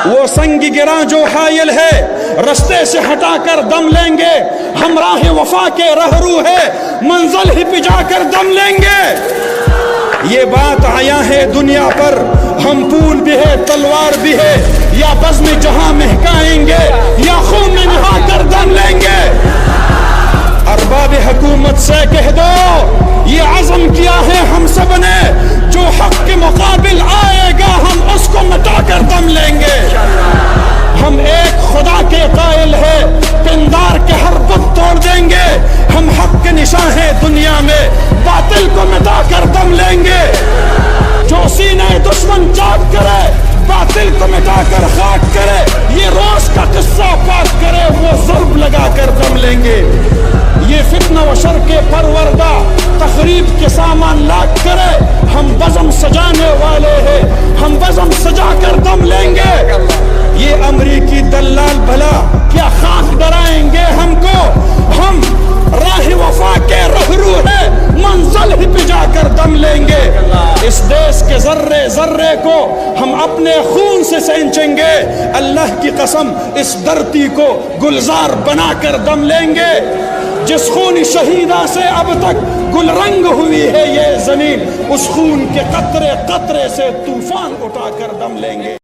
وہ سنگ گراں جو حائل ہے رستے سے ہٹا کر دم لیں گے. ہم راہ وفا کے رہرو ہے منزل ہی پہ جا کر دم لیں گے. یہ بات آیا ہے دنیا پر ہم پھول بھی ہے تلوار بھی ہے یا بزم جہاں مہکائیں گے یا خون میں نہا کر دم لیں گے. ارباب حکومت سے کہہ دو یہ عزم کیا ہے ہم سب نے جو حق کے مقابل آئے گا ہم اس کو مٹا کر دم لیں گے. ہم ایک خدا کے قائل ہے پندار کے ہر بت توڑ دیں گے. ہم حق کے نشاں ہیں دنیا میں باطل کو مٹا کر دم لیں گے. جو سینے دشمن چاک کرے باطل کو مٹا کر خاک کرے یہ روز کا قصہ پاک کرے وہ ضرب لگا کر دم لیں گے. یہ فتنہ و شر کے پروردہ تخریب کے سامان لاک کرے ہم بزم سجانے والے ہیں ہم بزم سجا کر دم لیں گے. یہ امریکی دلال بھلا کیا خاک ڈرائیں گے ہم کو. ہم راہ وفا کے رہرو ہے منزل ہی پہ جا کر دم لیں گے. اس دیش کے ذرے ذرے کو ہم اپنے خون سے سینچیں گے. اللہ کی قسم اس دھرتی کو گلزار بنا کر دم لیں گے. جس خون شہیدہ سے اب تک گل رنگ ہوئی ہے یہ زمین اس خون کے قطرے قطرے سے طوفان اٹھا کر دم لیں گے.